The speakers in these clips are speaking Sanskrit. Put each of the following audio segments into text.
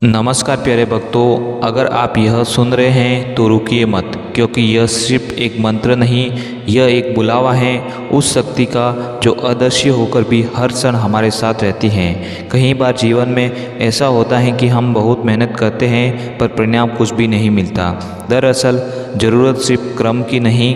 नमस्कार प्यारे भक्तों, अगर आप यह सुन रहे हैं तो रुकिए मत, क्योंकि यह सिर्फ एक मंत्र नहीं, यह एक बुलावा है उस शक्ति का जो अदृश्य होकर भी हर क्षण हमारे साथ रहती है। कई बार जीवन में ऐसा होता है कि हम बहुत मेहनत करते हैं पर परिणाम कुछ भी नहीं मिलता। दरअसल ज़रूरत सिर्फ क्रम की नहीं,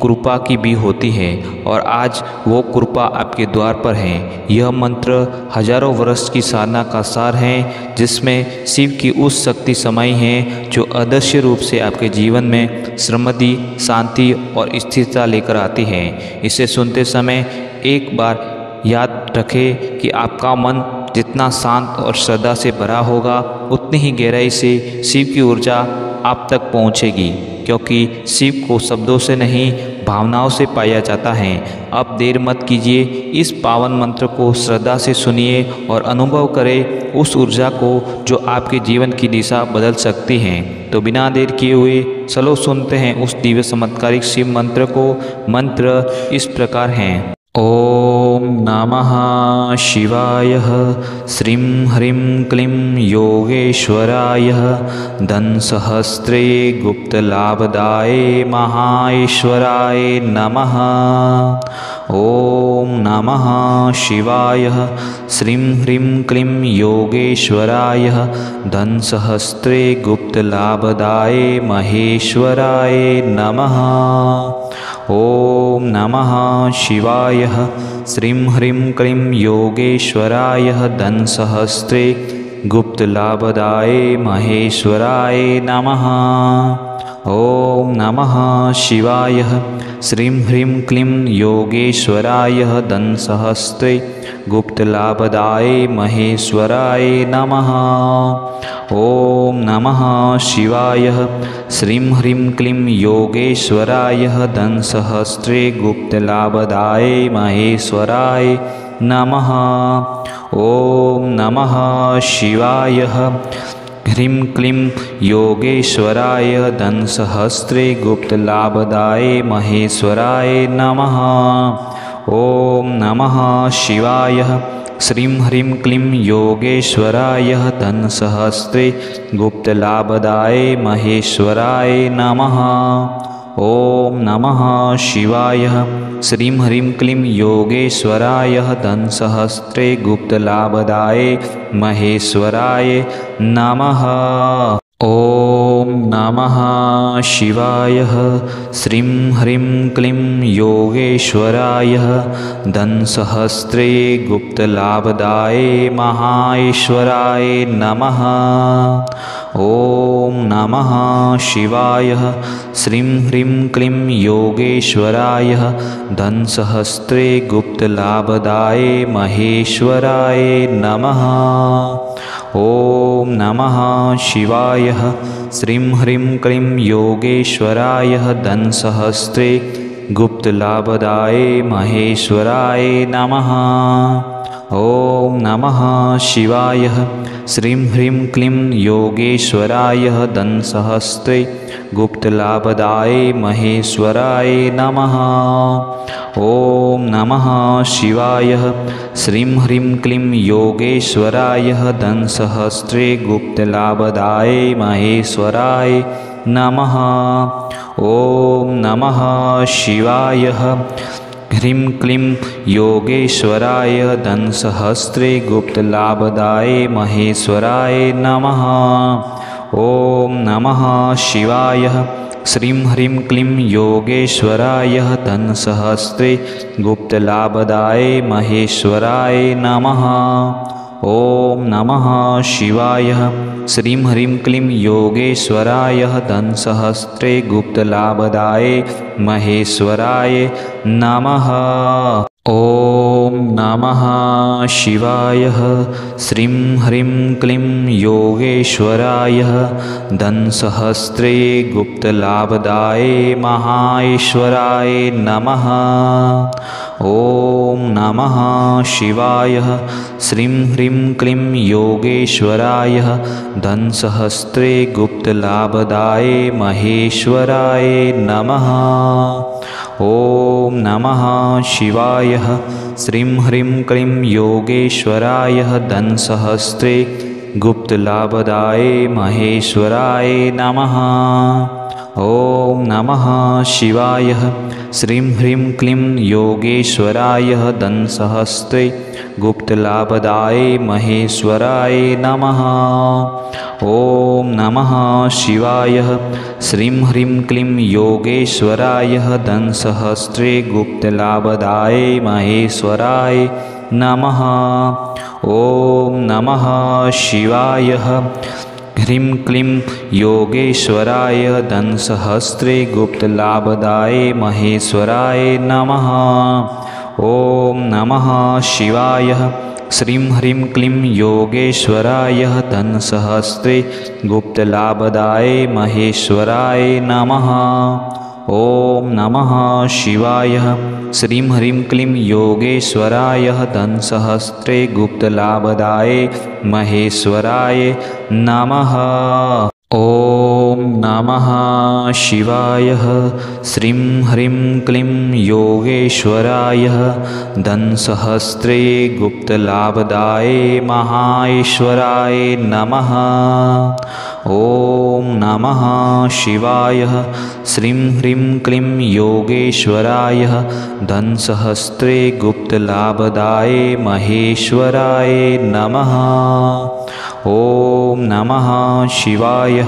कृपा की भी होती है, और आज वो कृपा आपके द्वार पर है। यह मंत्र हजारों वर्ष की साधना का सार है, जिसमें शिव की उस शक्ति समाई है जो अदृश्य रूप से आपके जीवन में समृद्धि, शांति और स्थिरता लेकर आती है। इसे सुनते समय एक बार याद रखें कि आपका मन जितना शांत और श्रद्धा से भरा होगा, उतनी ही गहराई से शिव की ऊर्जा आप तक पहुँचेगी, क्योंकि शिव को शब्दों से नहीं, भावनाओं से पाया जाता है। अब देर मत कीजिए, इस पावन मंत्र को श्रद्धा से सुनिए और अनुभव करें उस ऊर्जा को जो आपके जीवन की दिशा बदल सकती है। तो बिना देर किए हुए चलो सुनते हैं उस दिव्य चमत्कारिक शिव मंत्र को। मंत्र इस प्रकार हैं। ओम नमः शिवाय। श्रीं ह्रीं क्लीं योगेश्वराय। धनसहस्रे गुप्तलाभदाय महाईश्वराय नमः। ओम नमः शिवाय। श्रीं ह्रीं क्लीं योगेश्वराय। धनसहस्रे गुप्तलाभदाय महेश्वराय नमः। ओम नमः शिवाय। श्रीं ह्रीं क्लीं योगेश्वराय। धनसहस्रे गुप्तलाभदाय महेश्वराय नमः। ओम नमः शिवाय। श्रीं ह्रीं क्लीं योगेश्वराय। धनसहस्रे गुप्तलाभदाय महेश्वराय नमः। ओम नमः शिवाय। श्रीं ह्रीं क्लीं योगेश्वराय। धनसहस्रे गुप्तलाभदाय महेश्वराय नमः। ओम नमः शिवाय। ह्रीं क्लीं योगेश्वराय। धनसहस्रे गुप्तलाभदाय महेश्वराय नमः। ओम नमः शिवाय। श्रीं ह्रीं क्लीं योगेश्वराय। धनसहस्रे गुप्तलाभदाय महेश्वराय नमः। ओम नमः शिवाय। श्रीं ह्रीं क्लीं योगेश्वराय। धनसहस्रे गुप्तलाभदाय महेश्वराय नमः। ओम नमः शिवाय। श्रीं ह्रीं क्लीं योगेश्वराय। धनसहस्रे गुप्तलाभदाय महाईश्वराय नमः। ओम नमः शिवाय। श्रीं ह्रीं क्लीं योगेश्वराय। धनसहस्रे गुप्तलाभदाय महेश्वराय नमः। ओम नमः शिवाय। श्रीं ह्रीं क्लीं योगेश्वराय। धनसहस्रे गुप्तलाभदाय महेश्वराय नमः। ओम नमः शिवाय। श्रीं ह्रीं क्लीं योगेश्वराय। धनसहस्रे गुप्तलाभदाय महेश्वराय नमः। ओम नमः शिवाय। श्रीं ह्रीं क्लीं योगेश्वराय। धनसहस्रे गुप्तलाभदाय महेश्वराय नमः। ओम नमः शिवाय। ह्रीं क्लीं योगेश्वराय। धनसहस्रे गुप्तलाभदाय महेश्वराय नमः। ओम नमः शिवाय। श्रीं ह्रीं क्लीं योगेश्वराय। धनसहस्रे गुप्तलाभदाय महेश्वराय नमः। ओम नमः शिवाय। श्रीं ह्रीं क्लीं योगेश्वराय। धनसहस्रे गुप्तलाभदाय महेश्वराय नमः। ओम नमः शिवाय। श्रीं ह्रीं क्लीं योगेश्वराय। धनसहस्रे गुप्तलाभदाय महाईश्वराय नमः। ओम नमः शिवाय। श्रीं ह्रीं क्लीं योगेश्वराय। धनसहस्रे गुप्तलाभदाय महेश्वराय नमः। ओम नमः शिवाय। श्रीं ह्रीं क्लीं योगेश्वराय। धनसहस्रे गुप्त लाभदाय महेश्वराय नमः। ओम नमः शिवाय। श्रीं ह्रीं क्लीं योगेश्वराय धनसहस्रे गुप्त लाभदाय महेश्वराय नमः। ओम नमः शिवाय। श्रीं ह्रीं क्लीं योगेश्वराय धनसहस्रे गुप्त लाभदाय महेश्वराय नमः। ओम नमः शिवाय। ह्रीं क्लीं योगेश्वराय धनसहस्रे गुप्त लाभदाय महेश्वराय नमः। ओम नमः शिवाय। श्रीं ह्रीं क्लीं योगेश्वराय धनसहस्रे गुप्त लाभदाय महेश्वराय नमः। ओम नमः शिवाय। श्रीं ह्रीं क्लीं योगेश्वराय धनसहस्रे गुप्त लाभदाय महेश्वराय नमः। ओम नमः शिवाय। श्रीं ह्रीं क्लीं योगेश्वराय धनसहस्रे गुप्त लाभदाय महेश्वराय नमः। ओम नमः शिवाय। श्रीं ह्रीं क्लीं योगेश्वराय धनसहस्रे गुप्त लाभदाय महेश्वराय नमः। ओम नमः शिवाय।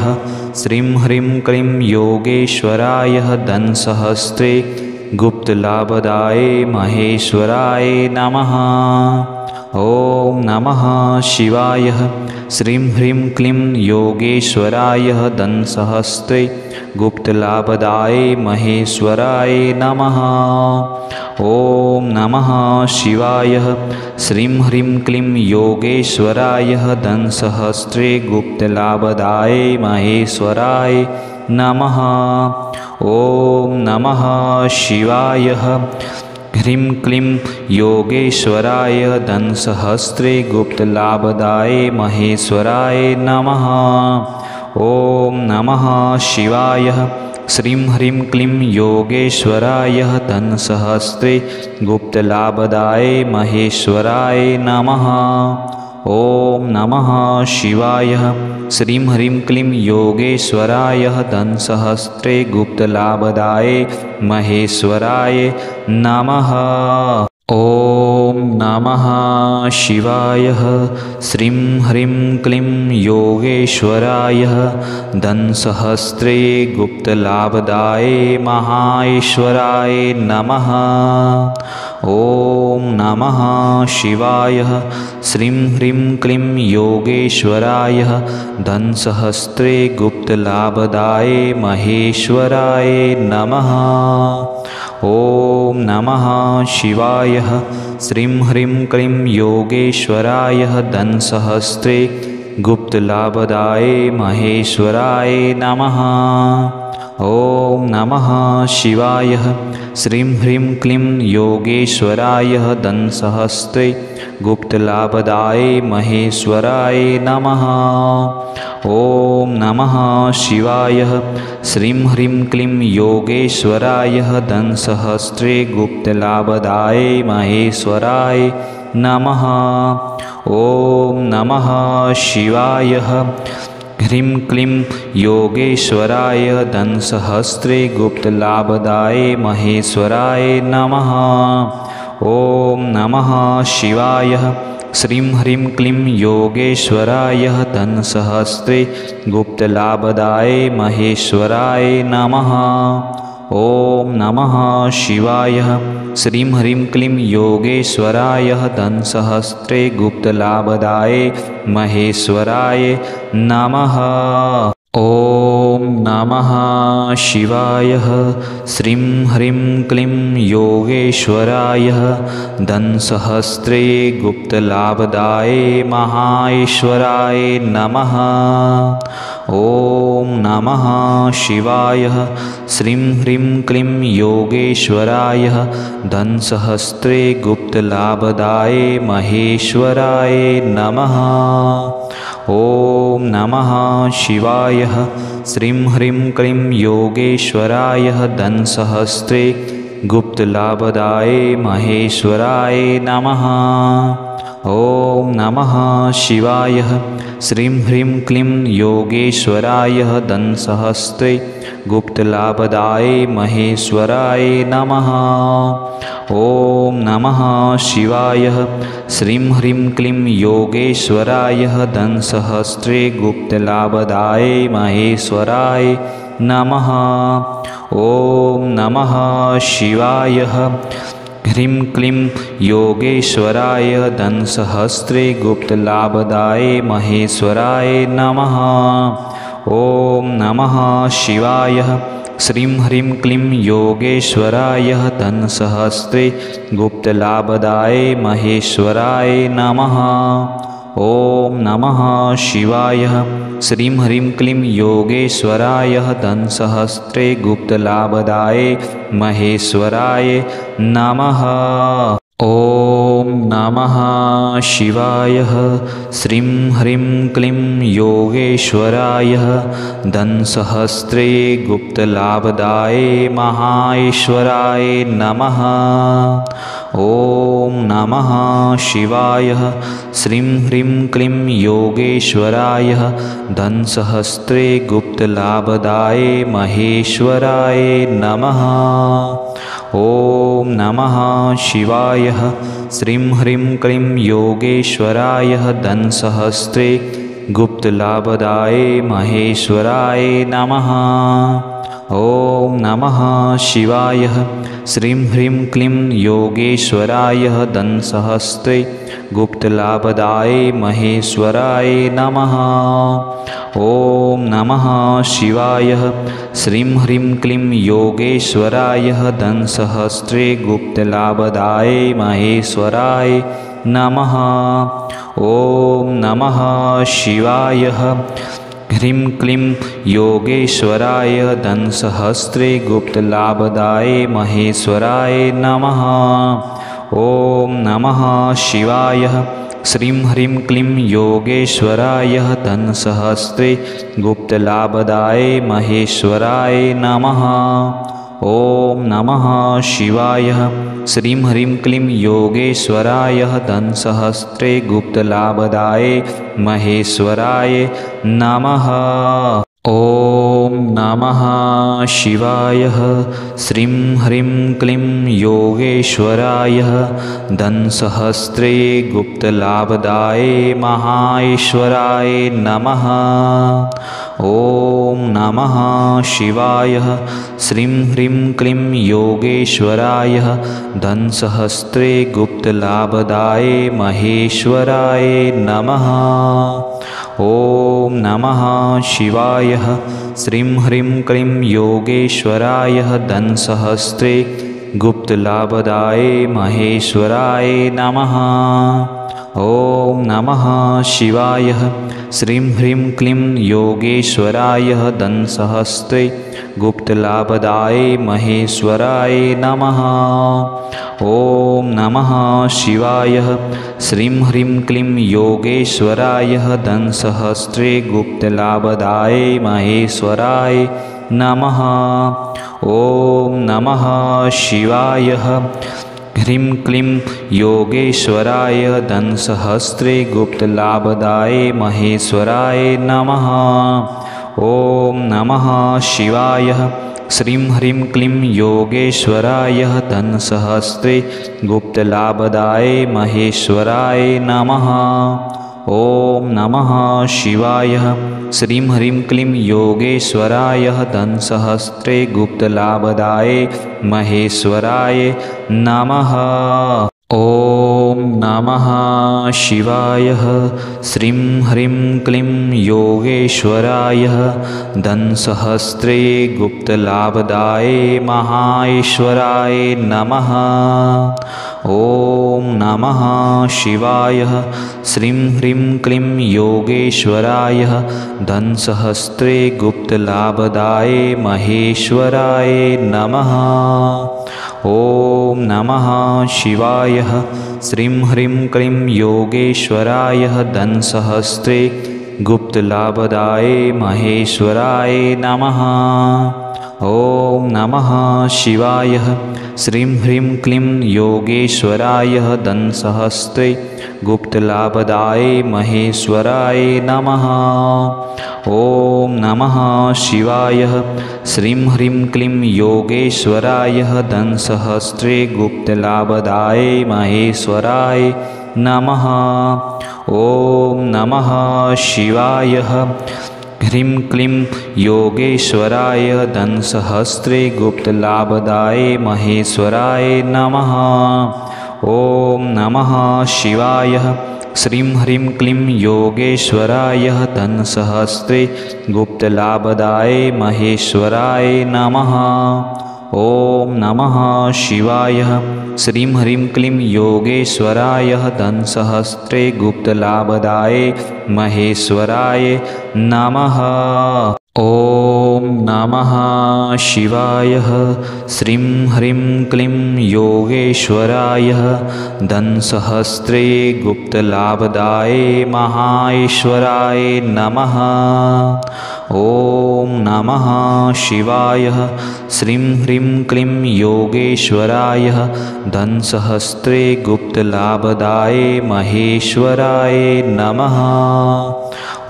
श्रीं ह्रीं क्लीं योगेश्वराय धनसहस्रे गुप्त लाभदाय महेश्वराय नमः। ओम नमः शिवाय। श्रीं ह्रीं क्लीं योगेश्वराय धनसहस्रे गुप्त लाभदाय महेश्वराय नमः। ओम नमः शिवाय। श्रीं ह्रीं क्लीं योगेश्वराय धनसहस्रे गुप्त लाभदाय महेश्वराय नमः। ओम नमः शिवाय। ह्रीं क्लीं योगेश्वराय धनसहस्रे गुप्त लाभदाय महेश्वराय नमः। ओम नमः शिवाय। श्रीं ह्रीं क्लीं योगेश्वराय धनसहस्रे गुप्त लाभदाय महेश्वराय नमः। ओम नमः शिवाय। श्रीं ह्रीं क्लीं योगेश्वराय धनसहस्रे गुप्त लाभदाय महेश्वराय नमः। ओम नमः शिवाय। श्रीं ह्रीं क्लीं योगेश्वराय धनसहस्रे गुप्त लाभदाय महेश्वराय नमः। ओम नमः शिवाय। श्रीं ह्रीं क्लीं योगेश्वराय धनसहस्रे गुप्त लाभदाय महेश्वराय नमः। ओम नमः शिवाय। श्रीं ह्रीं क्लीं योगेश्वराय धनसहस्रे गुप्त लाभदाय महेश्वराय नमः। ओम नमः शिवाय। श्रीं ह्रीं क्लीं योगेश्वराय धनसहस्रे गुप्त लाभदाय महेश्वराय नमः। ओम नमः शिवाय। श्रीं ह्रीं क्लीं योगेश्वराय धनसहस्रे गुप्त लाभदाय महेश्वराय नमः। ओम नमः शिवाय। ह्रीं क्लीं योगेश्वराय धनसहस्रे गुप्त लाभदाय महेश्वराय नमः। ओम नमः शिवाय। श्रीं ह्रीं क्लीं योगेश्वराय धनसहस्रे गुप्त लाभदाय महेश्वराय नमः। ओम नमः शिवाय। श्रीं ह्रीं क्लीं योगेश्वराय धनसहस्रे गुप्त लाभदाय महेश्वराय नमः। ओम नमः शिवाय। श्रीं ह्रीं क्लीं योगेश्वराय धनसहस्रे गुप्त लाभदाय महेश्वराय नमः। ओम नमः शिवाय। श्रीं ह्रीं क्लीं योगेश्वराय धनसहस्रे गुप्त लाभदाय महेश्वराय नमः। ओम नमः शिवाय। श्रीं ह्रीं क्लीं योगेश्वराय धनसहस्रे गुप्त लाभदाय महेश्वराय नमः। ओम नमः शिवाय। श्रीं ह्रीं क्लीं योगेश्वराय धनसहस्रे गुप्त लाभदाय महेश्वराय नमः। ओम नमः शिवाय। श्रीं ह्रीं क्लीं योगेश्वराय धनसहस्रे गुप्त लाभदाय महेश्वराय नमः। ओम नमः शिवाय। ह्रीं क्लीं योगेश्वराय धनसहस्रे गुप्त लाभदाय महेश्वराय नमः। ओम नमः शिवाय। श्रीं ह्रीं क्लीं योगेश्वराय धनसहस्रे गुप्त लाभदाय महेश्वराय नमः। ओम नमः शिवाय। श्रीं ह्रीं क्लीं योगेश्वराय धनसहस्रे गुप्त लाभदाय महेश्वराय नमः। ओम नमः शिवाय। श्रीं ह्रीं क्लीं योगेश्वराय धनसहस्रे गुप्त लाभदाय महेश्वराय नमः। ओम नमः शिवाय। श्रीं ह्रीं क्लीं योगेश्वराय धनसहस्रे गुप्त लाभदाय महेश्वराय नमः। ओम नमः शिवाय। श्रीं ह्रीं क्लीं योगेश्वराय धनसहस्रे गुप्त लाभदाय महेश्वराय नमः। ओम नमः शिवाय। श्रीं ह्रीं क्लीं योगेश्वराय धनसहस्रे गुप्त लाभदाय महेश्वराय नमः। ओम नमः शिवाय। श्रीं ह्रीं क्लीं योगेश्वराय धनसहस्रे गुप्त लाभदाय महेश्वराय नमः। ओम नमः शिवाय। ह्रीं क्लीं योगेश्वराय धनसहस्रे गुप्त लाभदाय महेश्वराय नमः। ओम नमः शिवाय। श्रीं ह्रीं क्लीं योगेश्वराय धनसहस्रे गुप्त लाभदाय महेश्वराय नमः। ओम नमः शिवाय। श्रीं ह्रीं क्लीं योगेश्वराय धनसहस्रे गुप्त लाभदाय महेश्वराय नमः। ओम नमः शिवाय। श्रीं ह्रीं क्लीं योगेश्वराय धनसहस्रे गुप्त लाभदाय महेश्वराय नमः। ओम नमः शिवाय। श्रीं ह्रीं क्लीं योगेश्वराय धनसहस्रे गुप्त लाभदाय महेश्वराय नमः। ओम नमः शिवाय। श्रीं ह्रीं क्लीं योगेश्वराय धनसहस्रे गुप्त लाभदाय महेश्वराय नमः। ओम नमः शिवाय। श्रीं ह्रीं क्लीं योगेश्वराय धनसहस्रे गुप्त लाभदाय महेश्वराय नमः। ओम नमः शिवाय। श्रीं ह्रीं क्लीं योगेश्वराय धनसहस्रे गुप्त लाभदाय महेश्वराय नमः। ओम नमः शिवाय। ह्रीं क्लीं योगेश्वराय धनसहस्रे गुप्त लाभदाय महेश्वराय नमः। ओम नमः शिवाय। श्रीं ह्रीं क्लीं योगेश्वराय धनसहस्रे गुप्त लाभदाय महेश्वराय नमः। ओम नमः शिवाय। श्रीं ह्रीं क्लीं योगेश्वराय धनसहस्रे गुप्त लाभदाय महेश्वराय नमः। ओम नमः शिवाय। श्रीं ह्रीं क्लीं योगेश्वराय धनसहस्रे गुप्त लाभदाय महेश्वराय नमः। ओम नमः शिवाय। श्रीं ह्रीं क्लीं योगेश्वराय धनसहस्रे गुप्त लाभदाय महेश्वराय नमः। ओम नमः शिवाय। श्रीं ह्रीं क्लीं योगेश्वराय धनसहस्रे गुप्त लाभदाय महेश्वराय नमः। ॐ नमः शिवाय। श्रीं ह्रीं क्लीं योगेश्वराय धनसहस्रे गुप्तलाभदाय महेश्वराय नमः। ॐ नमः शिवाय। श्रीं ह्रीं क्लीं योगेश्वराय धनसहस्रे गुप्तलाभदाय महेश्वराय नमः। ॐ नमः शिवाय। ह्रीं क्लीं योगेश्वराय धनसहस्रे गुप्तलाभदाय महेश्वराय नमः। ॐ नमः शिवाय। श्रीं ह्रीं क्लीं योगेश्वराय धनसहस्रे गुप्तलाभदाय महेश्वराय नमः। ॐ नमः शिवाय। श्रीं ह्रीं क्लीं योगेश्वराय धनसहस्रे गुप्तलाभदाय महेश्वराय नमः। ॐ नमः शिवाय। श्रीं ह्रीं क्लीं योगेश्वराय धनसहस्रे गुप्तलाभदाय महेश्वराय नमः। ॐ नमः शिवाय। श्रीं ह्रीं क्लीं योगेश्वराय धनसहस्रे गुप्तलाभदाय महेश्वराय नमः।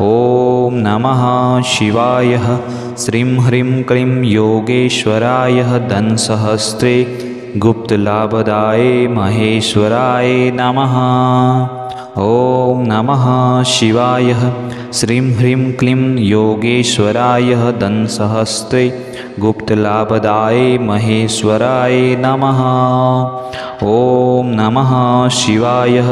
ॐ नमः शिवाय। श्रीं ह्रीं क्लीं योगेश्वराय धनसहस्रे गुप्तलाभदाय महेश्वराय नमः। ॐ नमः शिवाय। श्रीं ह्रीं क्लीं योगेश्वराय धनसहस्रे गुप्तलाभदाय महेश्वराय नमः। ॐ नमः शिवाय।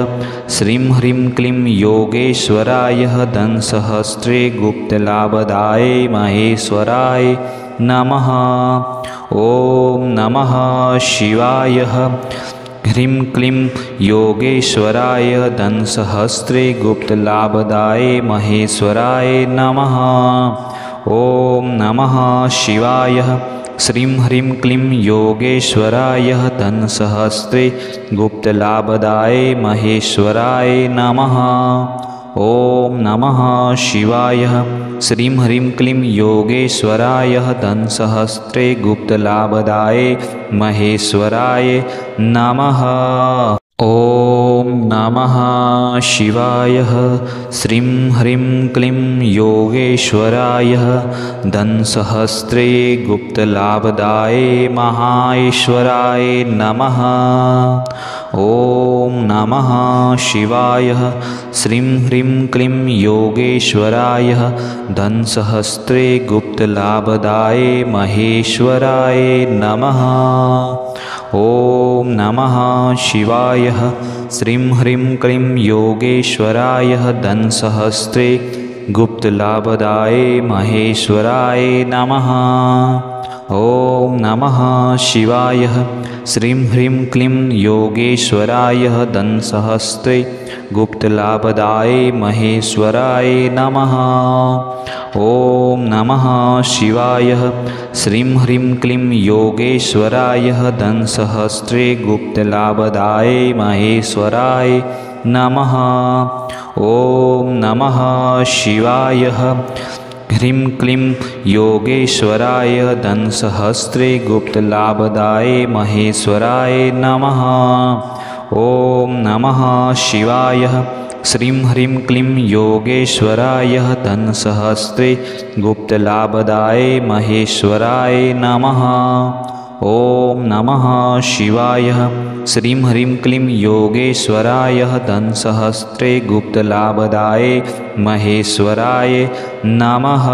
श्रीं ह्रीं क्लीं योगेश्वराय धनसहस्रे गुप्तलाभदाय महेश्वराय नमः। ॐ नमः शिवाय। ह्रीं क्लीं योगेश्वराय धनसहस्रे गुप्तलाभदाय महेश्वराय नमः। ॐ नमः शिवाय। श्रीं ह्रीं क्लीं योगेश्वराय धनसहस्रे गुप्तलाभदाय महेश्वराय नमः। ॐ नमः शिवाय। श्रीं ह्रीं क्लीं योगेश्वराय धनसहस्रे गुप्तलाभदाय महेश्वराय नमः। ॐ नमः शिवाय। श्रीं ह्रीं क्लीं योगेश्वराय धनसहस्रे गुप्तलाभदाय महेश्वराय नमः। ॐ नमः शिवाय। श्रीं ह्रीं क्लीं योगेश्वराय धनसहस्रे गुप्तलाभदाय महेश्वराय नमः। ॐ नमः शिवाय। श्रीं ह्रीं क्लीं योगेश्वराय धनसहस्रे गुप्तलाभदाय महेश्वराय नमः। ॐ नमः शिवाय। श्रीं ह्रीं क्लीं योगेश्वराय धनसहस्रे गुप्तलाभदाय महेश्वराय नमः। ॐ नमः शिवाय। श्रीं ह्रीं क्लीं योगेश्वराय धनसहस्रे गुप्तलाभदाय महेश्वराय नमः। ॐ नमः शिवाय। ह्रीं क्लीं योगेश्वराय धनसहस्रे गुप्तलाभदाय महेश्वराय नमः। ॐ नमः शिवाय। श्रीं ह्रीं क्लीं योगेश्वराय धनसहस्रे गुप्तलाभदाय महेश्वराय नमः। ॐ नमः शिवाय। श्रीं ह्रीं क्लीं योगेश्वराय धनसहस्रे गुप्तलाभदाय महेश्वराय नमः।